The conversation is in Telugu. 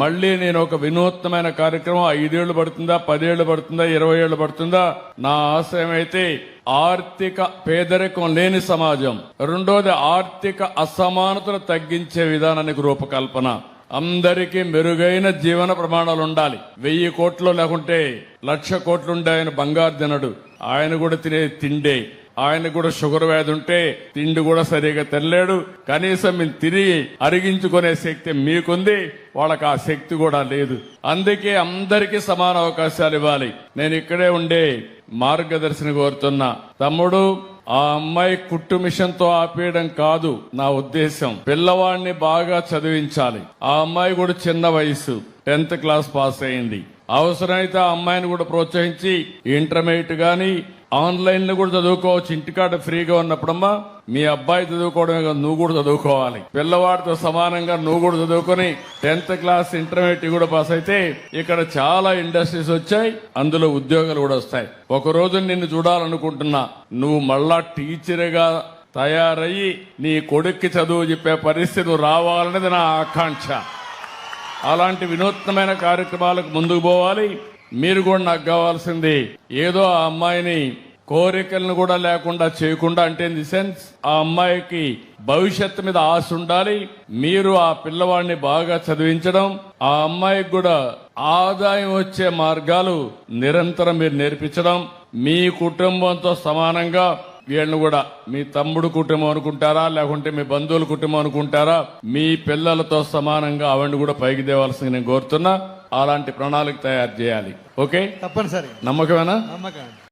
మళ్ళీ నేను ఒక వినూత్నమైన కార్యక్రమం 5 ఏళ్లు పడుతుందా 10 ఏళ్లు పడుతుందా 20 ఏళ్లు పడుతుందా నా ఆశయం అయితే ఆర్థిక పేదరికం లేని సమాజం, రెండోది ఆర్థిక అసమానతలు తగ్గించే విధానానికి రూపకల్పన, అందరికీ మెరుగైన జీవన ప్రమాణాలు ఉండాలి. 1000 కోట్లు లేకుంటే 1,00,000 కోట్లుండే ఆయన బంగారు తినడు, ఆయన కూడా తినే తిండే, ఆయన కూడా షుగర్ వ్యాధి ఉంటే తిండి కూడా సరిగా తినలేడు. కనీసం మీరు తిరిగి అరిగించుకునే శక్తి మీకుంది, వాళ్ళకి ఆ శక్తి కూడా లేదు. అందుకే అందరికీ సమాన అవకాశాలు ఇవ్వాలి. నేను ఇక్కడే ఉండే మార్గదర్శిని కోరుతున్నా, తమ్ముడు ఆ అమ్మాయి కుట్టు మిషన్ తో ఆపేయడం కాదు నా ఉద్దేశం, పిల్లవాడిని బాగా చదివించాలి. ఆ అమ్మాయి కూడా చిన్న వయసు, 10th క్లాస్ పాస్ అయింది. అవసరమైతే ఆ అమ్మాయిని కూడా ప్రోత్సహించి ఇంటర్మీడియట్ గాని ఆన్లైన్ లో కూడా చదువుకోవచ్చు. ఇంటికాడ ఫ్రీగా ఉన్నప్పుడమ్మా మీ అబ్బాయి చదువుకోవడమే కాదు, నువ్వు కూడా చదువుకోవాలి. పిల్లవాడితో సమానంగా నువ్వు కూడా చదువుకొని 10th క్లాస్ ఇంటర్మీడియట్ కూడా పాస్ అయితే ఇక్కడ చాలా ఇండస్ట్రీస్ వచ్చాయి, అందులో ఉద్యోగాలు కూడా వస్తాయి. ఒక రోజు నిన్ను చూడాలనుకుంటున్నా, నువ్వు మళ్ళా టీచర్గా తయారయ్యి నీ కొడుక్కి చదువు చెప్పే పరిస్థితి రావాలనేది నా ఆకాంక్ష. అలాంటి వినూత్నమైన కార్యక్రమాలకు ముందుకు పోవాలి. మీరు కూడా నాకు కావాల్సింది ఏదో ఆ అమ్మాయిని కోరికలను కూడా లేకుండా చేయకుండా, అంటే ఇన్ ది సెన్స్ ఆ అమ్మాయికి భవిష్యత్తు మీద ఆశ ఉండాలి. మీరు ఆ పిల్లవాడిని బాగా చదివించడం, ఆ అమ్మాయికి కూడా ఆదాయం వచ్చే మార్గాలు నిరంతరం మీరు నేర్పించడం, మీ కుటుంబంతో సమానంగా వీళ్ళని కూడా మీ తమ్ముడు కుటుంబం అనుకుంటారా, లేకుంటే మీ బంధువుల కుటుంబం అనుకుంటారా, మీ పిల్లలతో సమానంగా ఆవిడని కూడా పైకి తేవాల్సింది నేను కోరుతున్నా. అలాంటి ప్రణాళిక తయారు చేయాలి. ఓకే, తప్పనిసరి. నమ్మకమేనా? నమ్మకం.